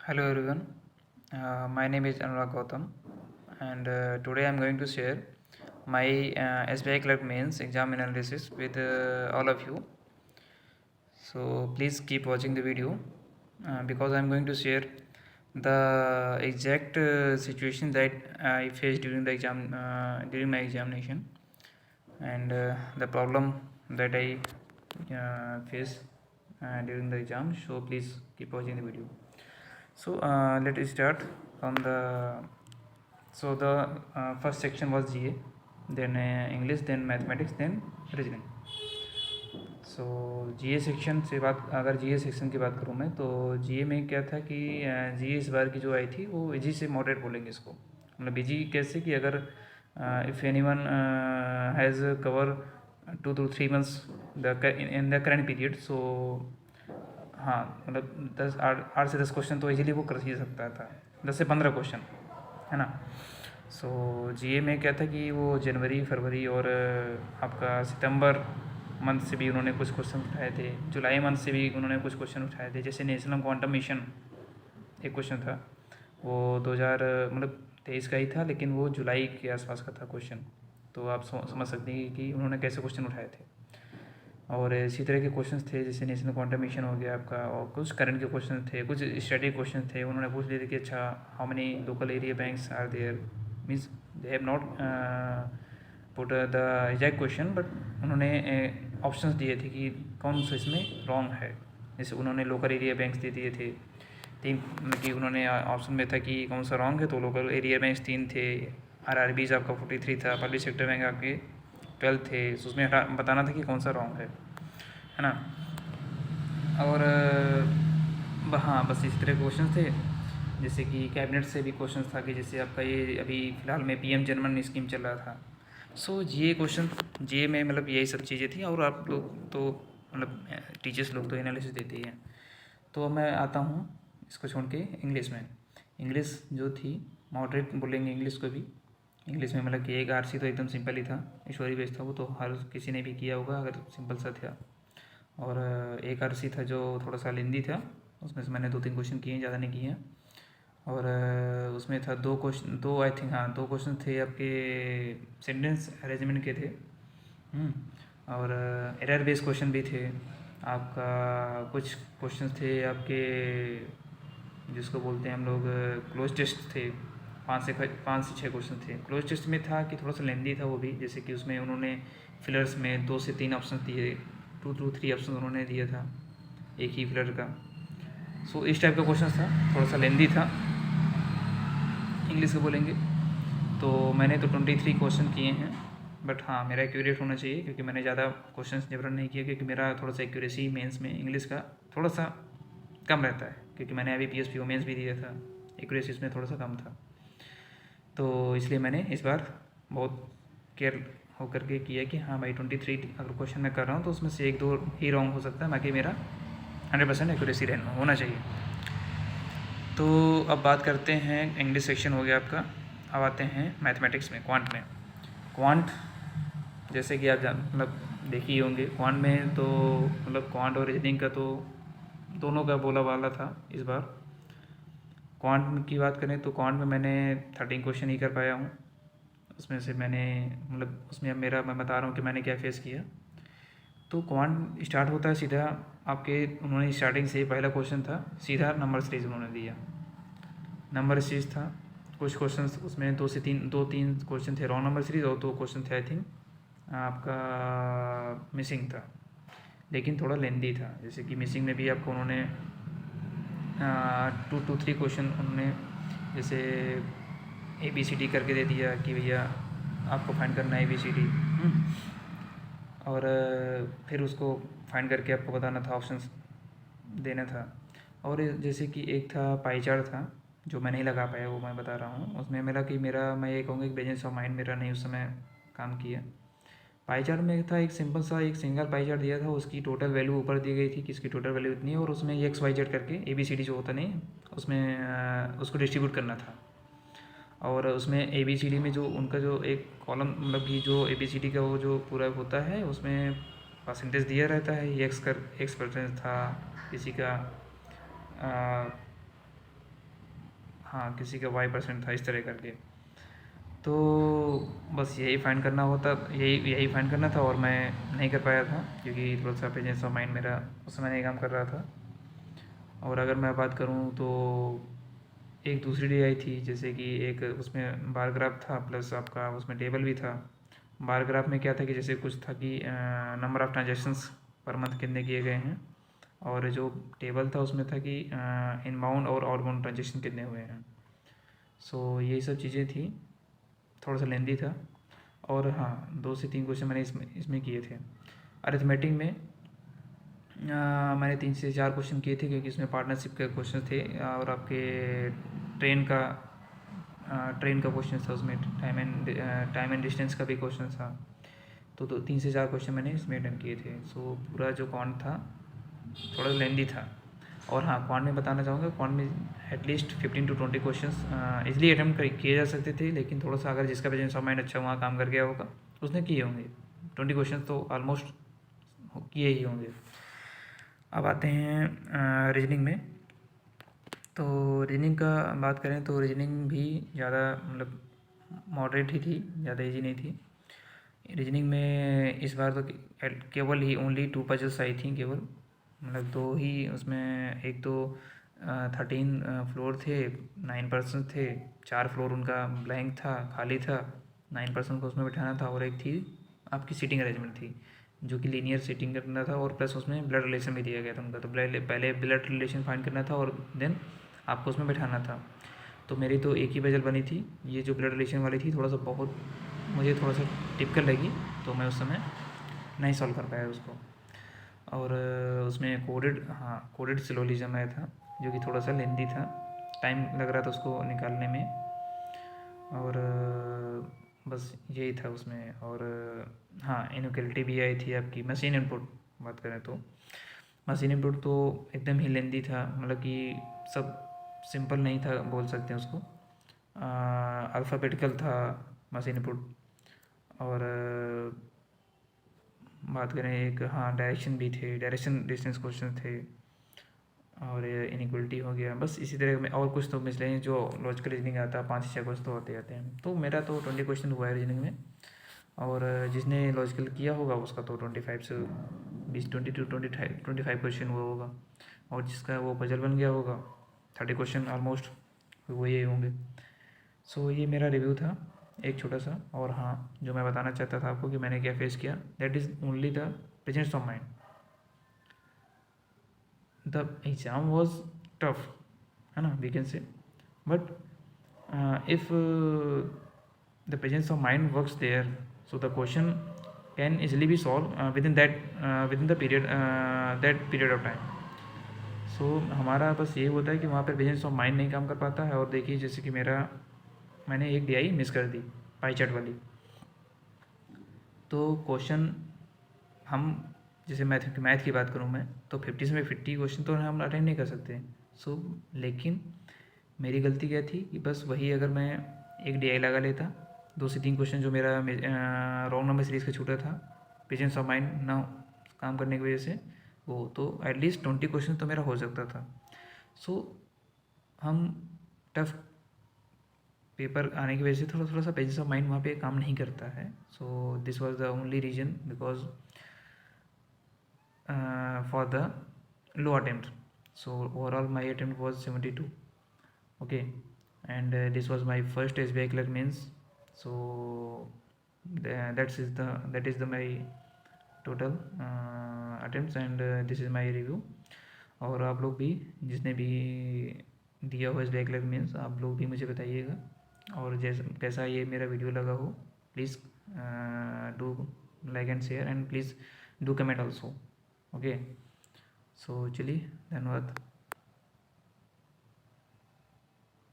Hello everyone, my name is Anurag Gautam and today I am going to share my SBI Clerk Mains exam analysis with all of you. So please keep watching the video because I am going to share the exact situation that I faced during the exam during my examination and the problem that I faced during the exam. So please keep watching the video. So let us start from the first section was GA, then English, then mathematics, then reasoning. So GA section से बात अगर जीए section की बात करूँ मैं तो जीए में क्या था कि जीए इस बार की जो आई थी वो इजी से मॉडरेट बोलेंगे इसको, मतलब इजी कैसे कि अगर if any one has cover 2 to 3 months in the current period, so हाँ मतलब 8 से 10 क्वेश्चन तो इजीली वो कर ही सकता था, 10 से 15 क्वेश्चन, है ना। सो जीए में क्या था कि वो जनवरी फरवरी और आपका सितंबर मंथ से भी उन्होंने कुछ क्वेश्चन उठाए थे, जुलाई मंथ से भी उन्होंने कुछ क्वेश्चन उठाए थे। जैसे नेशनल क्वांटम मिशन एक क्वेश्चन था, वो 2023 का ही था, लेकिन वो जुलाई के आसपास का था क्वेश्चन। तो आप समझ सकते हैं कि उन्होंने कैसे क्वेश्चन उठाए थे। और इसी तरह के क्वेश्चंस थे, जैसे नेशनल क्वांटम मिशन हो गया आपका, और कुछ करंट के क्वेश्चन थे, कुछ स्टैटिक क्वेश्चन थे। उन्होंने पूछ लिए थे कि अच्छा how many local area banks are there, means they have not put the exact question, but उन्होंने ऑप्शंस दिए थे कि कौन सा इसमें रॉन्ग है। जैसे उन्होंने लोकल एरिया बैंक्स दे दिए थे 3, मतलब कि उन्होंने ऑप्शन में था कि कौन सा रॉन्ग है, तो लोकल एरिया बैंक्स 3 थे, आरआरबीज आपका 43 था, पब्लिक सेक्टर बैंक आपके 12 थे। तो उसमें बताना था कि कौन सा रॉन्ग है ना। और हाँ बस इस तरह के क्वेश्चन थे। जैसे कि कैबिनेट से भी क्वेश्चन था कि जैसे आपका ये अभी फ़िलहाल में पीएम जनमन स्कीम चल रहा था। सो जीए क्वेश्चन, जीए में मतलब यही सब चीज़ें थी। और आप लोग तो मतलब टीचर्स लोग तो एनालिसिस देते ही हैं। तो अब मैं आता हूँ इसको छोड़ के इंग्लिश में। इंग्लिश जो थी मॉडरेट बोलेंगे इंग्लिश को भी। इंग्लिश में मतलब कि एक आरसी तो एकदम सिंपल ही था, ईश्वरी बेस था, वो तो हर किसी ने भी किया होगा अगर सिंपल सा था। और एक आरसी था जो थोड़ा सा लेंदी था, उसमें से मैंने 2-3 क्वेश्चन किए हैं, ज़्यादा नहीं किए हैं। और उसमें था 2 क्वेश्चन, 2 आई थिंक, हाँ 2 क्वेश्चन थे आपके सेंटेंस अरेंजमेंट के थे। और एरर बेस्ड क्वेश्चन भी थे आपका। कुछ क्वेश्चन थे आपके जिसको बोलते हैं हम लोग क्लोज टेस्ट थे, 5 से 6 क्वेश्चन थे। क्लोज टेस्ट में था कि थोड़ा सा लेंदी था वो भी, जैसे कि उसमें उन्होंने फिलर्स में 2 से 3 ऑप्शन दिए, 2 to 3 ऑप्शन उन्होंने दिया था एक ही फिलर का। सो इस टाइप का क्वेश्चन था, थोड़ा सा लेंदी था इंग्लिश को बोलेंगे। तो मैंने तो 23 क्वेश्चन किए हैं, बट हाँ मेरा एक्यूरेट होना चाहिए क्योंकि मैंने ज़्यादा क्वेश्चन डिफरेंट नहीं किया, क्योंकि मेरा थोड़ा सा एक्यूरेसी मेंस में इंग्लिश का थोड़ा सा कम रहता है, क्योंकि मैंने अभी PSPO मेंस भी दिया था, एक्यूरेसी इसमें थोड़ा सा कम था। तो इसलिए मैंने इस बार बहुत केयर होकर के किया कि हाँ भाई 23 अगर क्वेश्चन मैं कर रहा हूँ तो उसमें से 1-2 ही रॉन्ग हो सकता है, बाकी मेरा 100% एक्यूरेसी रहना होना चाहिए। तो अब बात करते हैं, इंग्लिश सेक्शन हो गया आपका। अब आते हैं मैथमेटिक्स में, क्वांट में। क्वांट जैसे कि आप मतलब देख ही होंगे, क्वांट में तो मतलब क्वांट और रीजनिंग का तो दोनों का बोला वाला था इस बार। क्वांट की बात करें तो क्वांट में मैंने 13 क्वेश्चन ही कर पाया हूँ। उसमें से मैंने मतलब उसमें अब मेरा मैं बता रहा हूँ कि मैंने क्या फेस किया। तो क्वांट स्टार्ट होता है सीधा आपके, उन्होंने स्टार्टिंग से पहला क्वेश्चन था सीधा नंबर सीरीज उन्होंने दिया, नंबर सीरीज था। कुछ क्वेश्चन उसमें 2-3 क्वेश्चन थे रॉन्ग नंबर सीरीज, और 2 क्वेश्चन थे आई थिंक आपका मिसिंग था, लेकिन थोड़ा लेंदी था। जैसे कि मिसिंग में भी आपको उन्होंने 2 to 3 क्वेश्चन उन्होंने जैसे ABCD करके दे दिया कि भैया आपको फाइंड करना है ABCD, और फिर उसको फाइंड करके आपको बताना था, ऑप्शंस देना था। और जैसे कि एक था पाई चार्ट था जो मैं नहीं लगा पाया, वो मैं बता रहा हूँ। उसमें मेरा मैं ये कहूँगा कि प्रेजेंस ऑफ माइंड मेरा नहीं उस समय काम किया। पाई चार्ट में था एक सिंपल सा एक सिंगल पाई चार्ट दिया था, उसकी टोटल वैल्यू ऊपर दी गई थी कि इसकी टोटल वैल्यू इतनी है, और उसमें XYZ करके ABCD जो होता नहीं उसमें उसको डिस्ट्रीब्यूट करना था। और उसमें ABCD में जो उनका जो एक कॉलम मतलब कि जो ABCD का वो जो पूरा होता है उसमें परसेंटेज दिया रहता है, X परसेंटेज था किसी का हाँ किसी का y% था, इस तरह करके। तो बस यही फाइंड करना होता, यही फाइंड करना था और मैं नहीं कर पाया था क्योंकि थोड़ा सा प्रेजेंस ऑफ माइंड मेरा उस समय नहीं काम कर रहा था। और अगर मैं बात करूँ तो एक दूसरी डे आई थी, जैसे कि एक उसमें बार ग्राफ था प्लस आपका उसमें टेबल भी था। बार ग्राफ में क्या था कि जैसे कुछ था कि number of transactions per month कितने किए गए हैं, और जो टेबल था उसमें था कि इनबाउंड और आउटबाउंड ट्रांजेक्शन कितने हुए हैं। सो यही सब चीज़ें थी, थोड़ा सा लेंदी था। और हाँ 2 से 3 क्वेश्चन मैंने इसमें किए थे। अरिथमेटिक में मैंने 3 से 4 क्वेश्चन किए थे क्योंकि इसमें पार्टनरशिप के क्वेश्चन थे, और आपके ट्रेन का ट्रेन का क्वेश्चन था, उसमें टाइम एंड डिस्टेंस का भी क्वेश्चन था। तो 3 से 4 क्वेश्चन मैंने इसमें अटेम्प्ट किए थे। सो पूरा जो क्वांट था थोड़ा लेंदी था। और हाँ क्वांट में बताना चाहूँगा, क्वांट में at least 15 to 20 question easily attempt किए जा सकते थे, लेकिन थोड़ा सा अगर जिसका प्रेजेंस ऑफ माइंड अच्छा वहाँ काम कर गया होगा उसने किए होंगे। 20 क्वेश्चन तो ऑलमोस्ट किए ही होंगे। अब आते हैं रीजनिंग में। तो रीजनिंग का बात करें तो रीजनिंग भी ज़्यादा मतलब मॉडरेट ही थी, ज़्यादा इजी नहीं थी। रीजनिंग में इस बार तो केवल ही ओनली 2 पजल्स आई थी केवल, मतलब 2 ही उसमें। एक तो 13 फ्लोर थे, 9 पर्सन थे, 4 फ्लोर उनका ब्लैंक था, खाली था, 9 पर्सन को उसमें बैठाना था। और एक थी आपकी सीटिंग अरेंजमेंट थी जो कि लीनियर सीटिंग करना था, और प्लस उसमें ब्लड रिलेशन भी दिया गया था उनका। तो पहले ब्लड रिलेशन फाइंड करना था और देन आपको उसमें बैठाना था। तो मेरी तो एक ही पजल बनी थी, ये जो ब्लड रिलेशन वाली थी थोड़ा सा बहुत मुझे थोड़ा सा टिपिकल लगी, तो मैं उस समय नहीं सॉल्व कर पाया उसको। और उसमें कोडेड सिलोजिज्म आया था जो कि थोड़ा सा लेंदी था, टाइम लग रहा था उसको निकालने में। और बस यही था उसमें। और हाँ इनक्वलिटी भी आई थी आपकी। मशीन इनपुट बात करें तो मशीन इनपुट तो एकदम ही लेंदी था, मतलब कि सब सिंपल नहीं था बोल सकते हैं उसको। अल्फ़ाबेटिकल था मशीन इनपुट। और बात करें एक हाँ डायरेक्शन भी थे, डायरेक्शन डिस्टेंस क्वेश्चन थे। और इनइक्वलिटी हो गया, बस इसी तरह में। और कुछ तो मिसलेनियस जो लॉजिकल रीजनिंग आता है 5 से 6 क्वेश्चन तो होते जाते हैं। तो मेरा तो 20 क्वेश्चन हुआ है रीजनिंग में, और जिसने लॉजिकल किया होगा उसका तो 25 से 20 25 क्वेश्चन हुआ होगा, और जिसका वो पजल बन गया होगा 30 क्वेश्चन ऑलमोस्ट हुए होंगे। सो ये मेरा रिव्यू था एक छोटा सा। और हाँ जो मैं बताना चाहता था आपको कि मैंने क्या फेस किया, that is only the presence of mind. The exam was tough, है ना, we can say, but if the presence of mind works there, so the question can easily be solve within the period of time. So हमारा बस ये होता है कि वहाँ पर प्रेजेंस ऑफ माइंड नहीं काम कर पाता है। और देखिए जैसे कि मैंने एक DI मिस कर दी, पाई चार्ट वाली। तो क्वेश्चन हम जैसे मैथ की बात करूँ मैं तो 50 में 50 क्वेश्चन तो हम अटेंड नहीं कर सकते। सो लेकिन मेरी गलती क्या थी कि बस वही अगर मैं एक DI लगा लेता, 2 से 3 क्वेश्चन जो मेरा रॉन्ग नंबर सीरीज़ का छूटा था प्रेजेंस ऑफ माइंड ना काम करने की वजह से, वो तो एटलीस्ट 20 क्वेश्चन तो मेरा हो सकता था। सो हम टफ पेपर आने की वजह से थोड़ा सा प्रेजेंस ऑफ माइंड वहाँ पे काम नहीं करता है। So this was the only reason because for the low attempt. So overall my attempt was 72. Okay, and this was my first SBI clerk means. So that is the my total attempts, and this is my review. और आप लोग भी जिसने भी दिया हो SBI clerk means आप लोग भी मुझे बताइएगा, और जैसा कैसा ये मेरा वीडियो लगा हो please do like and share, and please do comment also. Okay, so चलिए धन्यवाद।